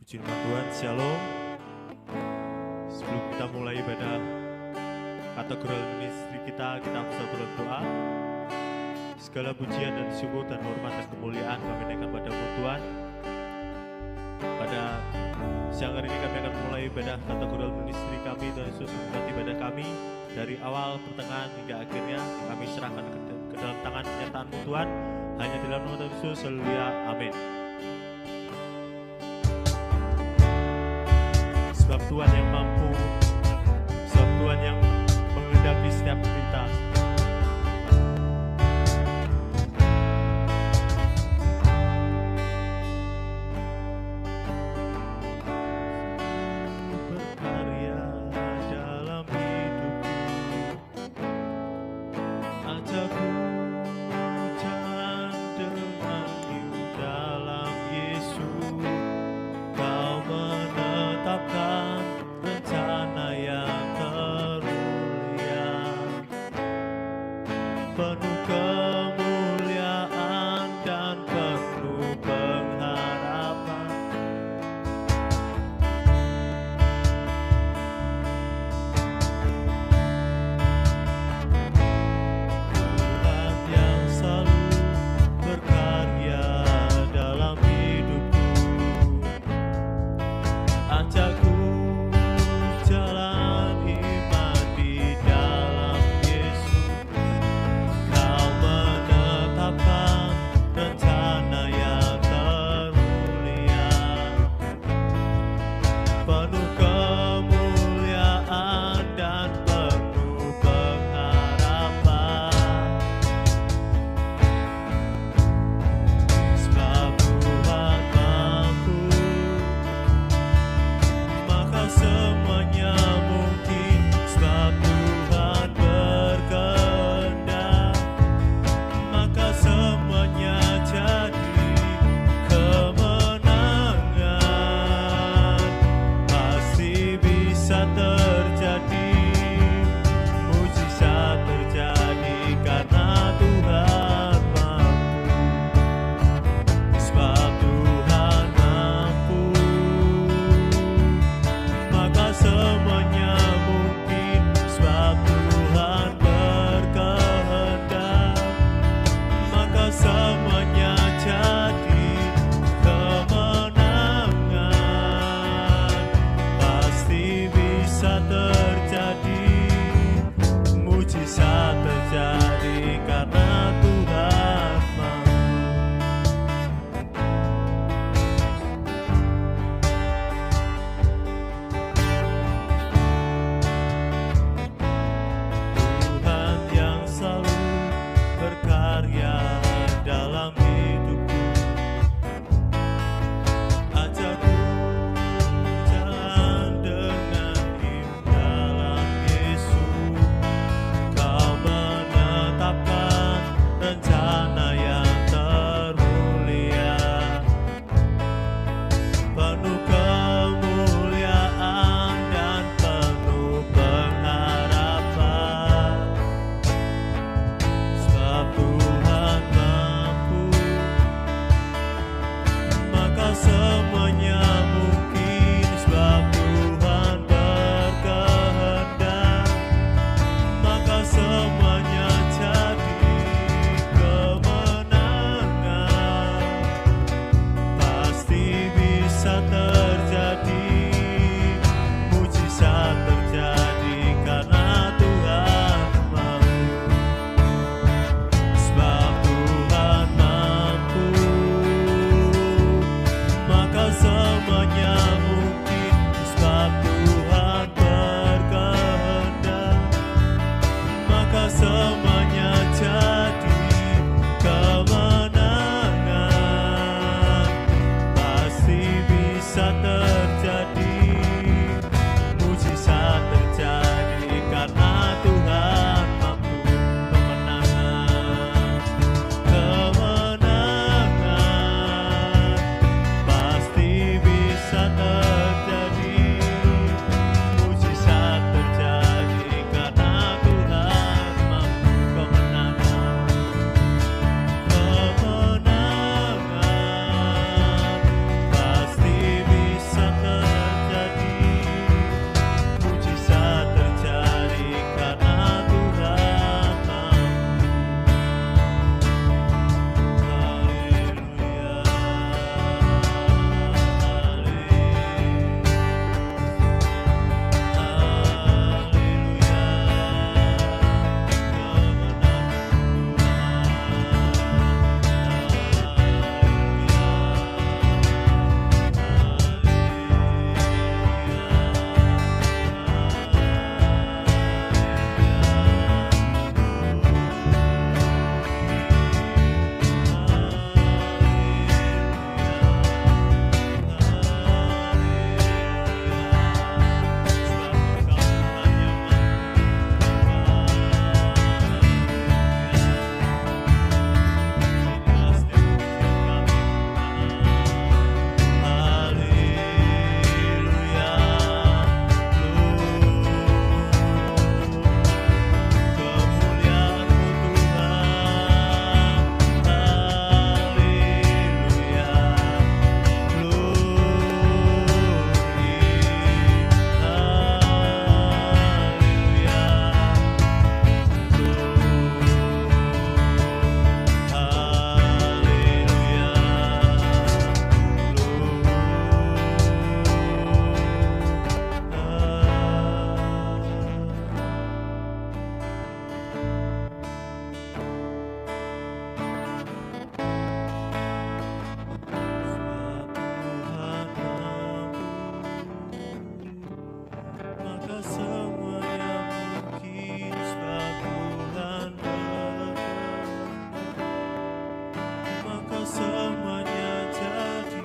Puji nama Tuhan, Shalom. Sebelum kita mulai ibadah kategori ministry kita bisa berdoa. Segala pujian dan syukur dan hormat dan kemuliaan kami naikkan padamu Tuhan. Pada siang hari ini kami akan mulai ibadah kategori ministry kami, Tuhan Yesus memberkati ibadah kami dari awal, pertengahan hingga akhirnya. Kami serahkan ke dalam tangan penyertaan-Mu Tuhan. Hanya di dalam nama Tuhan Yesus, haleluya, amin. Sebab Tuhan yang mampu, sebab Tuhan yang menghadapi setiap berita. Berkarya dalam hidupku, ajakku jalan denganmu dalam Yesus. Kau menetapkan rencana yang termulia, penuh kemuliaan dan penuh pengharapan. Tuhan yang selalu berkarya dalam hidupku, ajakku jalan iman di dalam Yesus. Kau menetapkan rencana yang termulia, penuh kemuliaan dan penuh pengharapan. Sebab Tuhan mampu, maka semuanya mungkin. Sebab Tuhan berkehendak, maka semuanya jadi. Kemenangan pasti semuanya mungkin suatu handal, maka semuanya jadi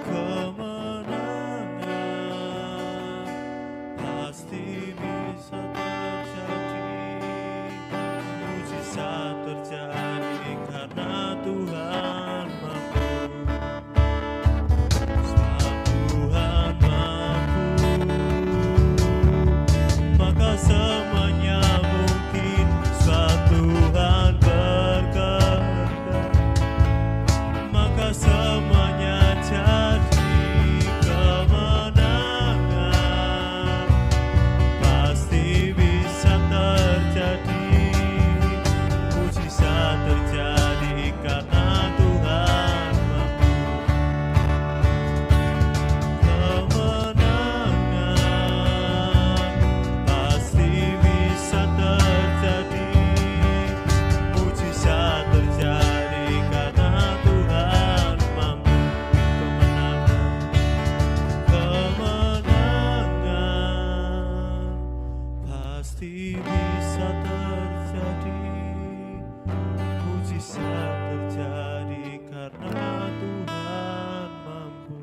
kemenangan. Pasti bisa terjadi, mujizat terjadi karena Tuhan mampu. Sebab Tuhan mampu, maka semuanya mungkin. Sebab Tuhan berkehendak, maka semuanya jadi kemenangan. Pasti bisa terjadi, mujizat terjadi karena Tuhan mampu. Kemenangan pasti bisa terjadi, mujizat terjadi karena Tuhan mampu. Kemenangan pasti bisa terjadi, mujizat terjadi karena Tuhan mampu.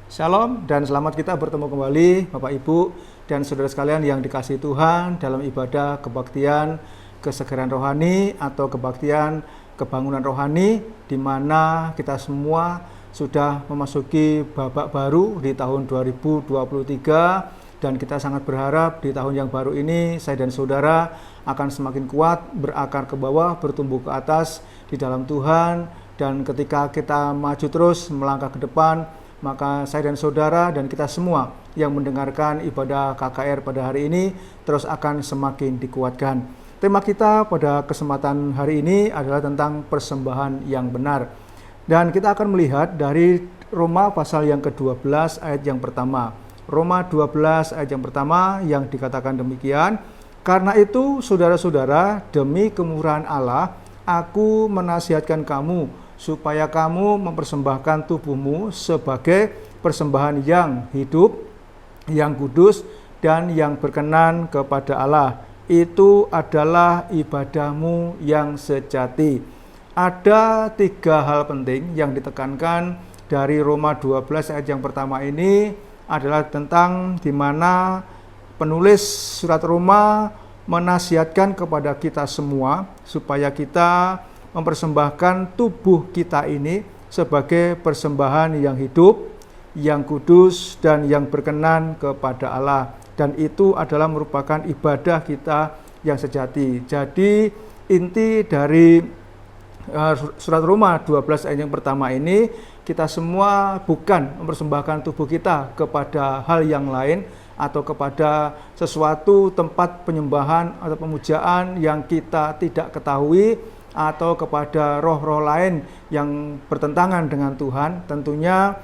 Shalom dan selamat kita bertemu kembali Bapak Ibu dan saudara sekalian yang dikasihi Tuhan dalam ibadah kebaktian kesegaran rohani atau kebaktian kebangunan rohani, di mana kita semua sudah memasuki babak baru di tahun 2023, dan kita sangat berharap di tahun yang baru ini saya dan saudara akan semakin kuat, berakar ke bawah, bertumbuh ke atas di dalam Tuhan. Dan ketika kita maju terus melangkah ke depan, maka saya dan saudara dan kita semua yang mendengarkan ibadah KKR pada hari ini terus akan semakin dikuatkan. Tema kita pada kesempatan hari ini adalah tentang persembahan yang benar. Dan kita akan melihat dari Roma pasal yang ke-12 ayat yang pertama. Roma 12 ayat yang pertama yang dikatakan demikian, "Karena itu saudara-saudara, demi kemurahan Allah, aku menasihatkan kamu supaya kamu mempersembahkan tubuhmu sebagai persembahan yang hidup, yang kudus, dan yang berkenan kepada Allah. Itu adalah ibadahmu yang sejati." Ada 3 hal penting yang ditekankan dari Roma 12 ayat yang pertama ini, adalah tentang di mana penulis surat Roma menasihatkan kepada kita semua supaya kita mempersembahkan tubuh kita ini sebagai persembahan yang hidup, yang kudus, dan yang berkenan kepada Allah. Dan itu adalah merupakan ibadah kita yang sejati. Jadi inti dari surat Roma 12 ayat yang pertama ini, kita semua bukan mempersembahkan tubuh kita kepada hal yang lain atau kepada sesuatu tempat penyembahan atau pemujaan yang kita tidak ketahui, atau kepada roh-roh lain yang bertentangan dengan Tuhan. Tentunya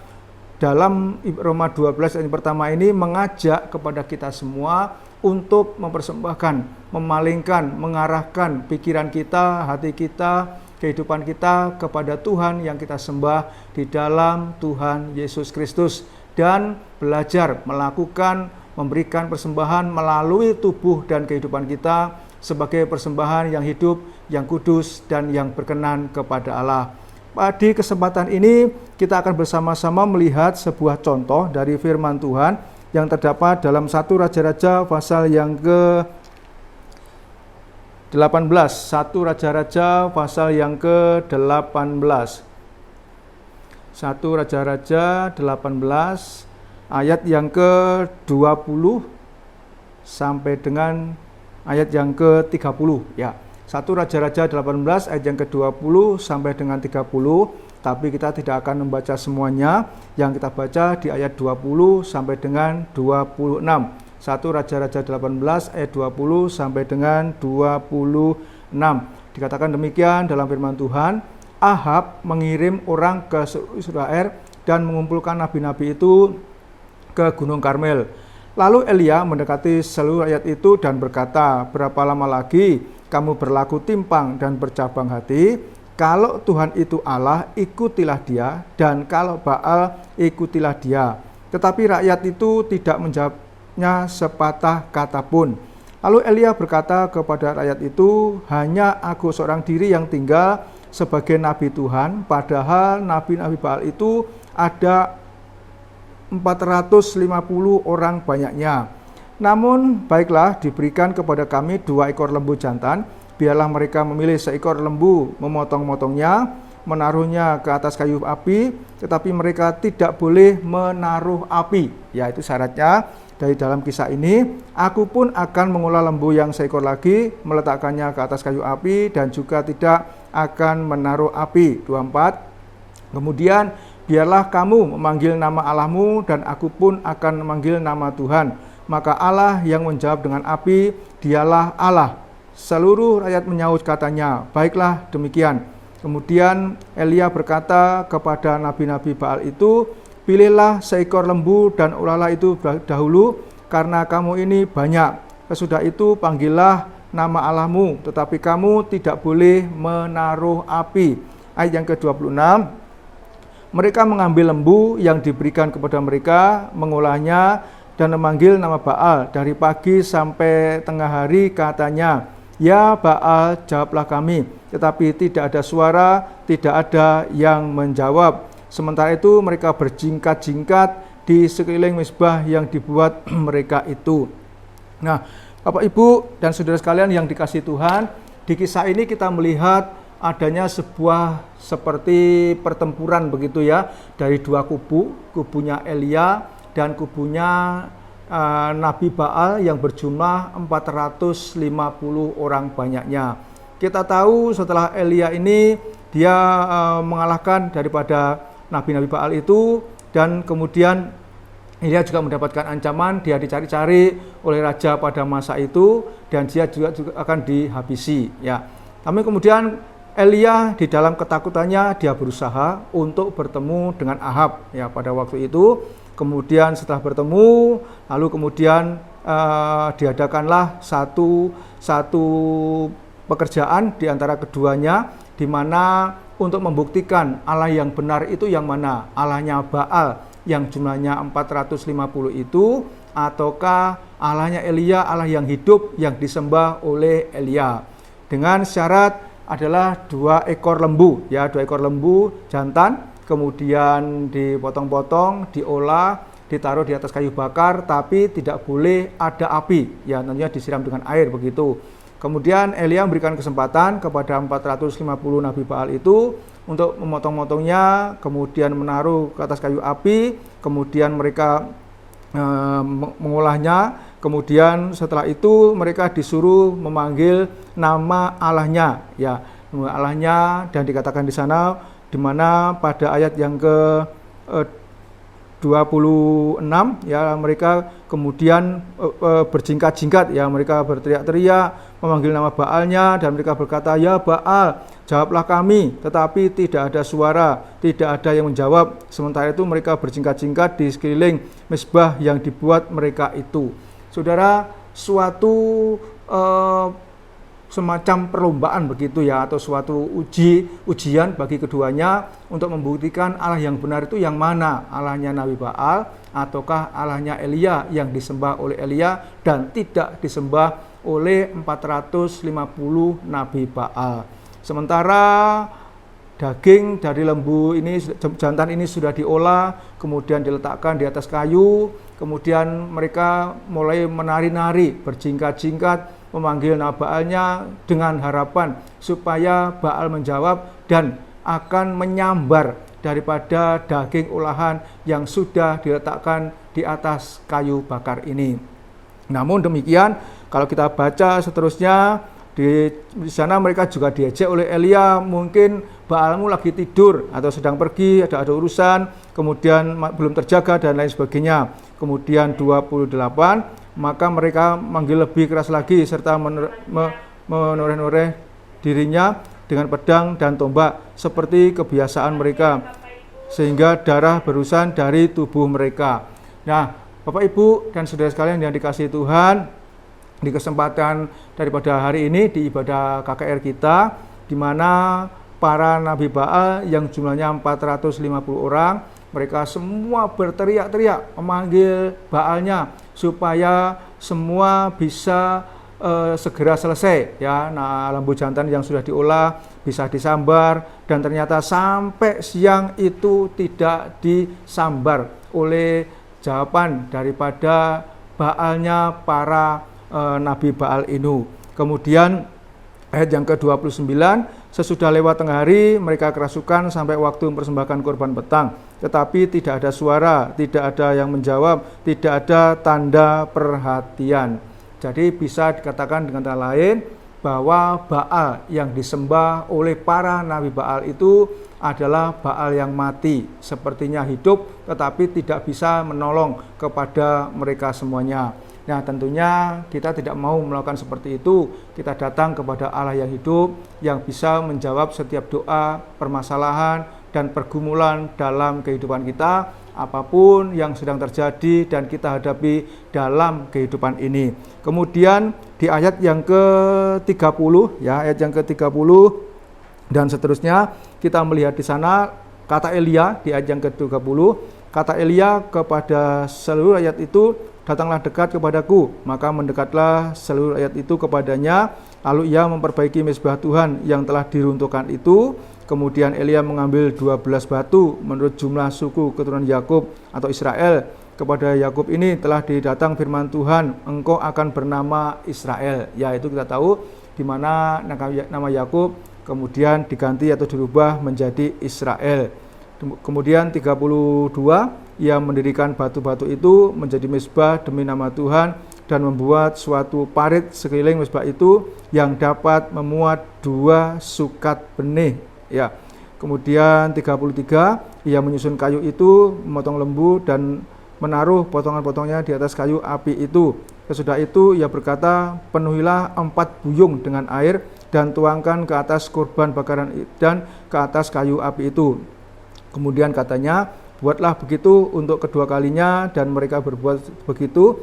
dalam Roma 12 ayat pertama ini mengajak kepada kita semua untuk mempersembahkan, memalingkan, mengarahkan pikiran kita, hati kita, kehidupan kita kepada Tuhan yang kita sembah di dalam Tuhan Yesus Kristus, dan belajar melakukan, memberikan persembahan melalui tubuh dan kehidupan kita sebagai persembahan yang hidup, yang kudus, dan yang berkenan kepada Allah. Di kesempatan ini kita akan bersama-sama melihat sebuah contoh dari firman Tuhan yang terdapat dalam 1 Raja-Raja pasal yang ke-18. 1 Raja-Raja pasal yang ke-18. 1 Raja-Raja 18 ayat yang ke-20 sampai dengan ayat yang ke-30 ya. 1 Raja-Raja 18 ayat yang ke-20 sampai dengan 30, tapi kita tidak akan membaca semuanya. Yang kita baca di ayat 20 sampai dengan 26. 1 Raja-Raja 18 ayat 20 sampai dengan 26. Dikatakan demikian dalam firman Tuhan, "Ahab mengirim orang ke Israel dan mengumpulkan nabi-nabi itu ke Gunung Karmel. Lalu Elia mendekati seluruh rakyat itu dan berkata, 'Berapa lama lagi kamu berlaku timpang dan bercabang hati? Kalau Tuhan itu Allah, ikutilah dia, dan kalau Baal, ikutilah dia.' Tetapi rakyat itu tidak menjawabnya sepatah kata pun. Lalu Elia berkata kepada rakyat itu, hanya aku seorang diri yang tinggal sebagai nabi Tuhan, padahal nabi-nabi Baal itu ada 450 orang banyaknya. Namun baiklah, diberikan kepada kami 2 ekor lembu jantan, biarlah mereka memilih seekor lembu, memotong-motongnya, menaruhnya ke atas kayu api, tetapi mereka tidak boleh menaruh api. Ya, itu syaratnya dari dalam kisah ini. Aku pun akan mengolah lembu yang seekor lagi, meletakkannya ke atas kayu api, dan juga tidak akan menaruh api. 24. Kemudian biarlah kamu memanggil nama Allahmu, dan aku pun akan memanggil nama Tuhan. Maka Allah yang menjawab dengan api, dialah Allah. Seluruh rakyat menyaut katanya, baiklah demikian. Kemudian Elia berkata kepada nabi-nabi Baal itu, pilihlah seekor lembu dan olahlah itu dahulu, karena kamu ini banyak. Sesudah itu panggillah nama Allahmu, tetapi kamu tidak boleh menaruh api. Ayat yang ke-26, mereka mengambil lembu yang diberikan kepada mereka, mengolahnya, dan memanggil nama Baal. Dari pagi sampai tengah hari katanya, ya Baal, jawablah kami. Tetapi tidak ada suara, tidak ada yang menjawab. Sementara itu mereka berjingkat-jingkat di sekeliling mezbah yang dibuat mereka itu. Nah, Bapak Ibu dan saudara sekalian yang dikasihi Tuhan, di kisah ini kita melihat adanya sebuah seperti pertempuran begitu ya, dari 2 kubu, kubunya Elia dan kubunya Nabi Baal yang berjumlah 450 orang banyaknya. Kita tahu setelah Elia ini dia mengalahkan daripada nabi-nabi Baal itu, dan kemudian Elia juga mendapatkan ancaman, dia dicari-cari oleh raja pada masa itu, dan dia juga akan dihabisi ya. Tapi kemudian Elia di dalam ketakutannya dia berusaha untuk bertemu dengan Ahab ya pada waktu itu. Kemudian setelah bertemu, lalu kemudian diadakanlah satu pekerjaan di antara keduanya, di mana untuk membuktikan Allah yang benar itu yang mana, Allahnya Baal yang jumlahnya 450 itu, ataukah Allahnya Elia, Allah yang hidup yang disembah oleh Elia. Dengan syarat adalah 2 ekor lembu ya, 2 ekor lembu jantan, kemudian dipotong-potong, diolah, ditaruh di atas kayu bakar, tapi tidak boleh ada api ya, tentunya disiram dengan air begitu. Kemudian Elia memberikan kesempatan kepada 450 nabi Baal itu untuk memotong-motongnya, kemudian menaruh ke atas kayu api, kemudian mereka mengolahnya, kemudian setelah itu mereka disuruh memanggil nama Allahnya ya, nama Allahnya, dan dikatakan di sana, di mana pada ayat yang ke 26 ya, mereka kemudian berjingkat-jingkat ya, mereka berteriak-teriak memanggil nama Baalnya, dan mereka berkata, ya Baal, jawablah kami. Tetapi tidak ada suara, tidak ada yang menjawab. Sementara itu mereka berjingkat-jingkat di sekeliling mezbah yang dibuat mereka itu. Saudara, suatu semacam perlombaan begitu ya, atau suatu ujian bagi keduanya untuk membuktikan Allah yang benar itu yang mana, Allahnya Nabi Baal ataukah Allahnya Elia yang disembah oleh Elia dan tidak disembah oleh 450 Nabi Baal. Sementara daging dari lembu ini, jantan ini sudah diolah, kemudian diletakkan di atas kayu, kemudian mereka mulai menari-nari, berjingkat-jingkat, memanggil nama Baalnya dengan harapan supaya Baal menjawab dan akan menyambar daripada daging olahan yang sudah diletakkan di atas kayu bakar ini. Namun demikian, kalau kita baca seterusnya, di sana mereka juga diejek oleh Elia, mungkin Baalmu lagi tidur atau sedang pergi, ada urusan, kemudian belum terjaga dan lain sebagainya. Kemudian 28, maka mereka manggil lebih keras lagi serta menoreh-noreh dirinya dengan pedang dan tombak seperti kebiasaan mereka, sehingga darah berusan dari tubuh mereka. Nah, Bapak Ibu dan saudara sekalian yang dikasihi Tuhan, di kesempatan daripada hari ini di ibadah KKR kita, di mana para nabi Baal yang jumlahnya 450 orang mereka semua berteriak-teriak memanggil Baalnya supaya semua bisa segera selesai ya. Nah, lembu jantan yang sudah diolah bisa disambar, dan ternyata sampai siang itu tidak disambar oleh jawaban daripada Baalnya para nabi Baal ini. Kemudian ayat yang ke-29, sesudah lewat tengah hari mereka kerasukan sampai waktu mempersembahkan korban petang, tetapi tidak ada suara, tidak ada yang menjawab, tidak ada tanda perhatian. Jadi bisa dikatakan dengan kata lain bahwa Baal yang disembah oleh para nabi Baal itu adalah Baal yang mati, sepertinya hidup tetapi tidak bisa menolong kepada mereka semuanya. Nah, tentunya kita tidak mau melakukan seperti itu. Kita datang kepada Allah yang hidup, yang bisa menjawab setiap doa, permasalahan, dan pergumulan dalam kehidupan kita, apapun yang sedang terjadi dan kita hadapi dalam kehidupan ini. Kemudian di ayat yang ke-30 ya, ayat yang ke-30 dan seterusnya, kita melihat di sana kata Elia di ayat yang ke-30, kata Elia kepada seluruh rakyat itu, datanglah dekat kepadaku. Maka mendekatlah seluruh rakyat itu kepadanya, lalu ia memperbaiki mezbah Tuhan yang telah diruntuhkan itu. Kemudian Elia mengambil 12 batu menurut jumlah suku keturunan Yakub atau Israel. Kepada Yakub ini telah didatang firman Tuhan, engkau akan bernama Israel. Ya, itu kita tahu di mana nama Yakub kemudian diganti atau dirubah menjadi Israel. Kemudian 32, ia mendirikan batu-batu itu menjadi mezbah demi nama Tuhan dan membuat suatu parit sekeliling mezbah itu yang dapat memuat 2 sukat benih. Ya. Kemudian 33, ia menyusun kayu itu, memotong lembu dan menaruh potongan-potongnya di atas kayu api itu. Sesudah itu ia berkata, penuhilah 4 buyung dengan air dan tuangkan ke atas kurban bakaran dan ke atas kayu api itu. Kemudian katanya, buatlah begitu untuk kedua kalinya, dan mereka berbuat begitu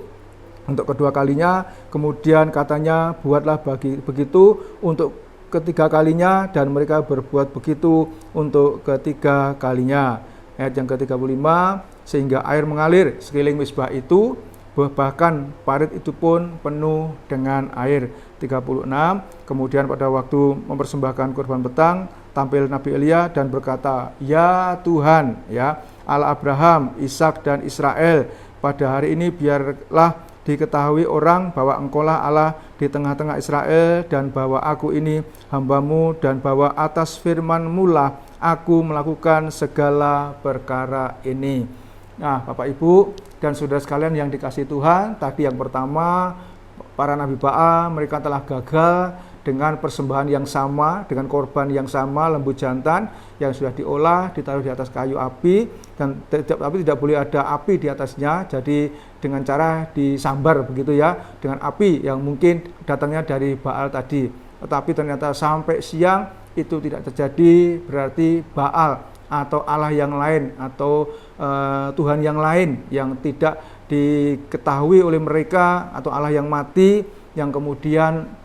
untuk kedua kalinya. Kemudian katanya, buatlah begitu untuk ketiga kalinya, dan mereka berbuat begitu untuk ketiga kalinya. Ayat yang ke-35, sehingga air mengalir sekeliling mezbah itu, bahkan parit itu pun penuh dengan air. 36, kemudian pada waktu mempersembahkan korban petang, tampil Nabi Elia dan berkata, ya Tuhan, ya Allah Abraham, Ishak dan Israel, pada hari ini biarlah diketahui orang bahwa engkaulah Allah di tengah-tengah Israel, dan bahwa aku ini hambamu, dan bahwa atas firman-Mu lah aku melakukan segala perkara ini. Nah, Bapak Ibu dan saudara sekalian yang dikasihi Tuhan, tadi yang pertama, para nabi Baal mereka telah gagal dengan persembahan yang sama, dengan korban yang sama, lembu jantan yang sudah diolah, ditaruh di atas kayu api, dan tapi tidak boleh ada api di atasnya, jadi dengan cara disambar begitu ya, dengan api yang mungkin datangnya dari Baal tadi. Tetapi ternyata sampai siang itu tidak terjadi, berarti Baal atau Allah yang lain atau Tuhan yang lain yang tidak diketahui oleh mereka, atau Allah yang mati yang kemudian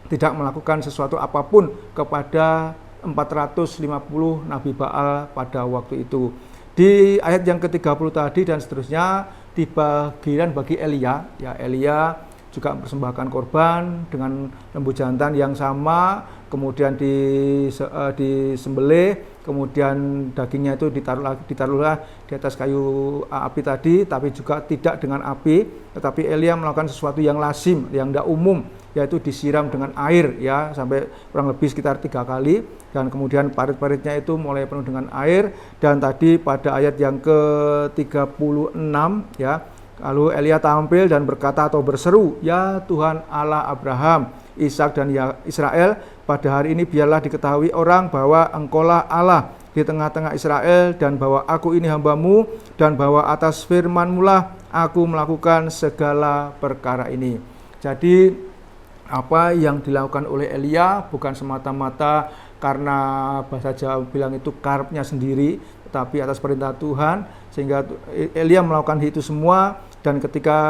tidak melakukan sesuatu apapun kepada 450 Nabi Baal pada waktu itu. Di ayat yang ke-30 tadi dan seterusnya, tiba giliran bagi Elia. Ya, Elia juga mempersembahkan korban dengan lembu jantan yang sama, kemudian disembelih, kemudian dagingnya itu ditaruhlah di atas kayu api tadi, tapi juga tidak dengan api, tetapi Elia melakukan sesuatu yang lazim, yang tidak umum, yaitu disiram dengan air ya, sampai kurang lebih sekitar 3 kali, dan kemudian parit-paritnya itu mulai penuh dengan air. Dan tadi pada ayat yang ke-36 ya, lalu Elia tampil dan berkata atau berseru, ya Tuhan Allah Abraham, Ishak dan Israel, pada hari ini biarlah diketahui orang bahwa engkaulah Allah di tengah-tengah Israel, dan bahwa aku ini hambamu, dan bahwa atas firman-Mu lah aku melakukan segala perkara ini. Jadi apa yang dilakukan oleh Elia bukan semata-mata karena bahasa Jawa bilang itu karepnya sendiri, tetapi atas perintah Tuhan, sehingga Elia melakukan itu semua. Dan ketika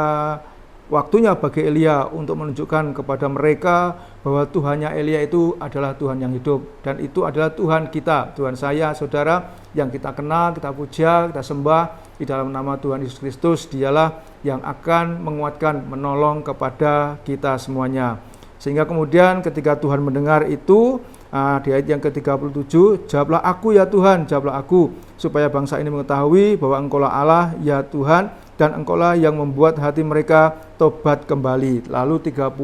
waktunya bagi Elia untuk menunjukkan kepada mereka bahwa Tuhannya Elia itu adalah Tuhan yang hidup, dan itu adalah Tuhan kita, Tuhan saya, saudara, yang kita kenal, kita puja, kita sembah di dalam nama Tuhan Yesus Kristus. Dialah yang akan menguatkan, menolong kepada kita semuanya. Sehingga kemudian ketika Tuhan mendengar itu, di ayat yang ke-37, jawablah aku ya Tuhan, jawablah aku, supaya bangsa ini mengetahui bahwa Engkaulah Allah ya Tuhan, dan Engkaulah yang membuat hati mereka tobat kembali. Lalu 38,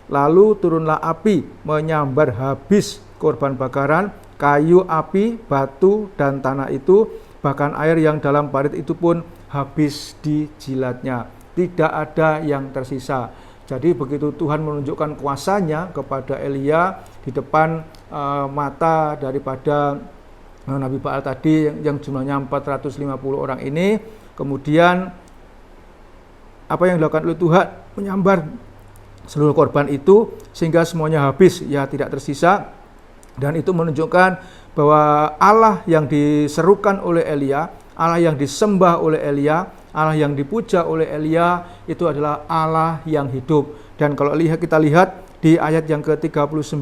lalu turunlah api menyambar habis korban bakaran, kayu api, batu, dan tanah itu, bahkan air yang dalam parit itu pun habis dijilatnya. Tidak ada yang tersisa. Jadi begitu Tuhan menunjukkan kuasanya kepada Elia di depan mata daripada Nabi Baal tadi yang jumlahnya 450 orang ini, kemudian apa yang dilakukan oleh Tuhan? Menyambar seluruh korban itu sehingga semuanya habis, ya tidak tersisa. Dan itu menunjukkan bahwa Allah yang diserukan oleh Elia, Allah yang disembah oleh Elia, Allah yang dipuja oleh Elia itu adalah Allah yang hidup. Dan kalau kita lihat di ayat yang ke-39,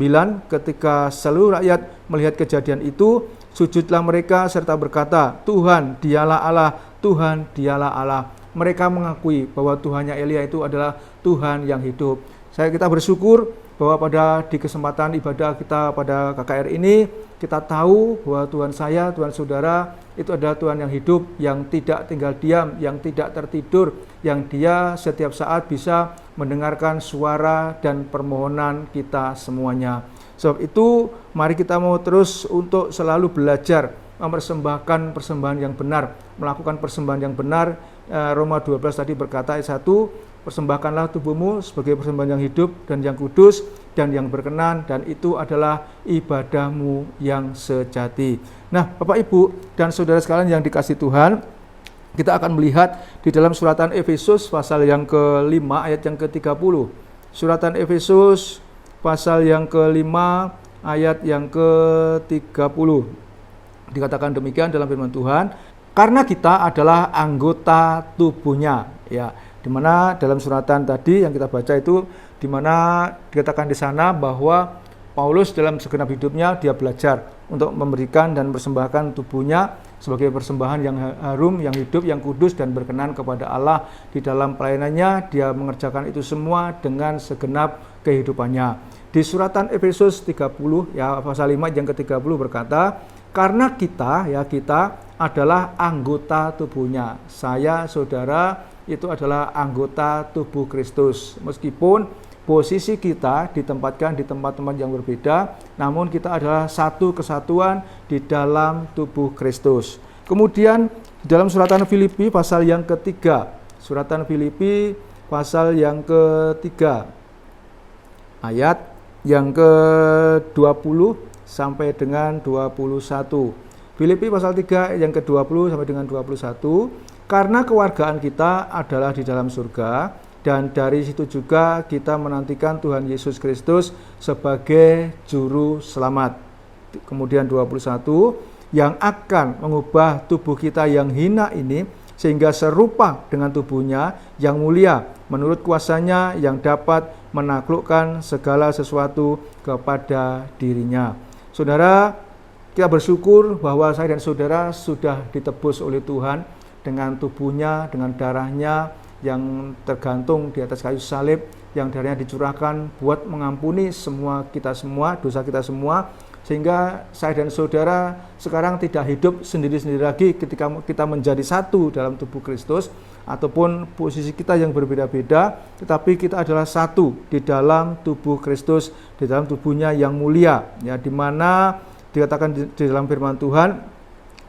ketika seluruh rakyat melihat kejadian itu, sujudlah mereka serta berkata, Tuhan dialah Allah, Tuhan dialah Allah. Mereka mengakui bahwa Tuhannya Elia itu adalah Tuhan yang hidup. Kita bersyukur bahwa di kesempatan ibadah kita pada KKR ini, kita tahu bahwa Tuhan saya, Tuhan saudara, itu adalah Tuhan yang hidup, yang tidak tinggal diam, yang tidak tertidur, yang Dia setiap saat bisa mendengarkan suara dan permohonan kita semuanya. Sebab itu, mari kita mau terus untuk selalu belajar mempersembahkan persembahan yang benar, melakukan persembahan yang benar. Roma 12 tadi berkata ayat 1, persembahkanlah tubuhmu sebagai persembahan yang hidup dan yang kudus dan yang berkenan, dan itu adalah ibadahmu yang sejati. Nah, Bapak Ibu dan saudara sekalian yang dikasihi Tuhan, kita akan melihat di dalam suratan Efesus pasal yang ke-5 ayat yang ke-30. Suratan Efesus pasal yang ke-5 ayat yang ke-30. Dikatakan demikian dalam firman Tuhan, karena kita adalah anggota tubuhnya, ya. Di mana dalam suratan tadi yang kita baca itu, di mana dikatakan di sana bahwa Paulus dalam segenap hidupnya dia belajar untuk memberikan dan persembahkan tubuhnya sebagai persembahan yang harum, yang hidup, yang kudus dan berkenan kepada Allah. Di dalam pelayanannya dia mengerjakan itu semua dengan segenap kehidupannya. Di suratan Efesus 30 ya pasal 5 yang ke-30 berkata, karena kita adalah anggota tubuhnya. Saya, saudara, itu adalah anggota tubuh Kristus. Meskipun posisi kita ditempatkan di tempat-tempat yang berbeda, namun kita adalah satu kesatuan di dalam tubuh Kristus. Kemudian di dalam suratan Filipi pasal yang ketiga, suratan Filipi pasal yang ketiga, ayat yang ke-20 sampai dengan 21. Filipi pasal 3 yang ke-20 sampai dengan 21. Karena kewargaan kita adalah di dalam surga, dan dari situ juga kita menantikan Tuhan Yesus Kristus sebagai juru selamat. Kemudian 21, yang akan mengubah tubuh kita yang hina ini sehingga serupa dengan tubuhnya yang mulia menurut kuasanya yang dapat menaklukkan segala sesuatu kepada dirinya. Saudara, kita bersyukur bahwa saya dan saudara sudah ditebus oleh Tuhan dengan tubuhnya, dengan darahnya yang tergantung di atas kayu salib, yang darahnya dicurahkan buat mengampuni dosa kita semua, sehingga saya dan saudara sekarang tidak hidup sendiri-sendiri lagi ketika kita menjadi satu dalam tubuh Kristus, ataupun posisi kita yang berbeda-beda, tetapi kita adalah satu di dalam tubuh Kristus, di dalam tubuhnya yang mulia, ya, di mana dikatakan di dalam firman Tuhan,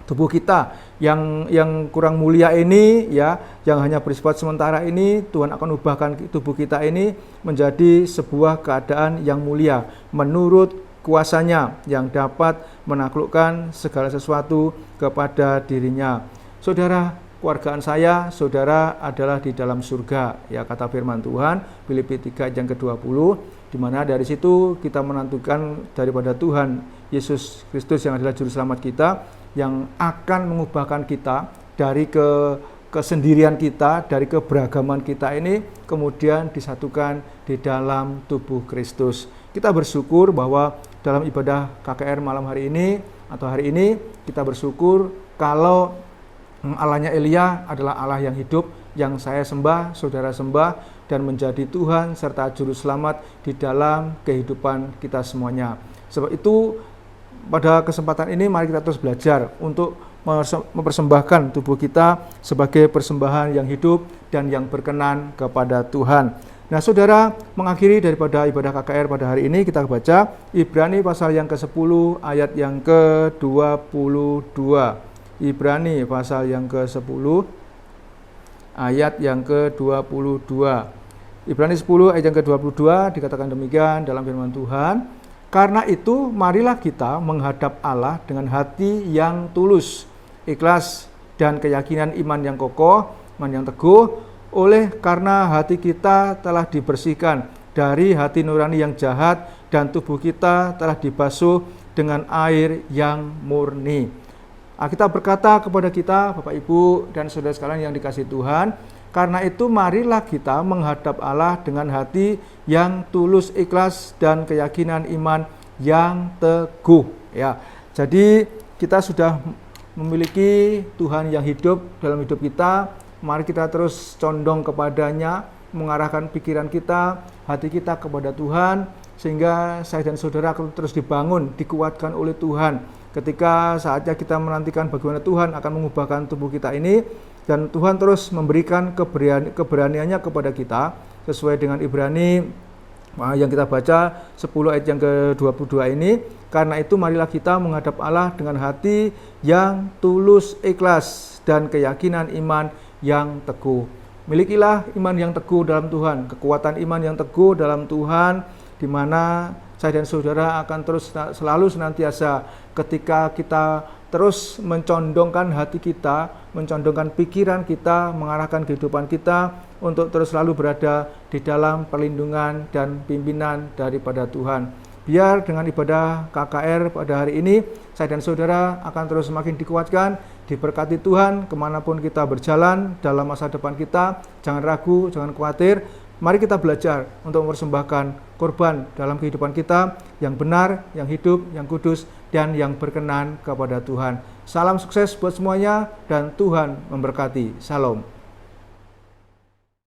tubuh kita yang kurang mulia ini, ya, yang hanya bersifat sementara ini, Tuhan akan ubahkan tubuh kita ini menjadi sebuah keadaan yang mulia menurut kuasanya yang dapat menaklukkan segala sesuatu kepada dirinya. Saudara, keluargaan saya, saudara adalah di dalam surga, ya, kata firman Tuhan Filipi 3 yang ke-20, di mana dari situ kita menantikan daripada Tuhan Yesus Kristus yang adalah juru selamat kita, yang akan mengubahkan kita dari kesendirian kita, dari keberagaman kita ini kemudian disatukan di dalam tubuh Kristus. Kita bersyukur bahwa dalam ibadah KKR malam hari ini atau hari ini kita bersyukur kalau Allahnya Elia adalah Allah yang hidup, yang saya sembah, saudara sembah, dan menjadi Tuhan serta Juru Selamat di dalam kehidupan kita semuanya. Sebab itu pada kesempatan ini mari kita terus belajar untuk mempersembahkan tubuh kita sebagai persembahan yang hidup dan yang berkenan kepada Tuhan. Nah, saudara, mengakhiri daripada ibadah KKR pada hari ini kita baca Ibrani pasal yang ke-10 ayat yang ke-22. Ibrani pasal yang ke-10 ayat yang ke-22. Ibrani 10 ayat yang ke-22 dikatakan demikian dalam firman Tuhan, karena itu marilah kita menghadap Allah dengan hati yang tulus, ikhlas dan keyakinan iman yang kokoh, iman yang teguh, oleh karena hati kita telah dibersihkan dari hati nurani yang jahat dan tubuh kita telah dibasuh dengan air yang murni. Alkitab berkata kepada kita, Bapak Ibu dan saudara sekalian yang dikasihi Tuhan, karena itu marilah kita menghadap Allah dengan hati yang tulus, ikhlas dan keyakinan iman yang teguh. Ya, jadi kita sudah memiliki Tuhan yang hidup dalam hidup kita. Mari kita terus condong kepadanya, mengarahkan pikiran kita, hati kita kepada Tuhan, sehingga saya dan saudara akan terus dibangun, dikuatkan oleh Tuhan. Ketika saatnya kita menantikan bagaimana Tuhan akan mengubahkan tubuh kita ini, dan Tuhan terus memberikan keberaniannya kepada kita, sesuai dengan Ibrani yang kita baca 10 ayat yang ke-22 ini. Karena itu marilah kita menghadap Allah dengan hati yang tulus, ikhlas dan keyakinan iman yang teguh. Milikilah iman yang teguh dalam Tuhan, kekuatan iman yang teguh dalam Tuhan, di mana saya dan saudara akan terus selalu senantiasa ketika kita terus mencondongkan hati kita, mencondongkan pikiran kita, mengarahkan kehidupan kita untuk terus selalu berada di dalam perlindungan dan pimpinan daripada Tuhan. Biar dengan ibadah KKR pada hari ini, saya dan saudara akan terus semakin dikuatkan, diberkati Tuhan kemanapun kita berjalan dalam masa depan kita. Jangan ragu, jangan khawatir. Mari kita belajar untuk mempersembahkan korban dalam kehidupan kita yang benar, yang hidup, yang kudus, dan yang berkenan kepada Tuhan. Salam sukses buat semuanya dan Tuhan memberkati. Shalom.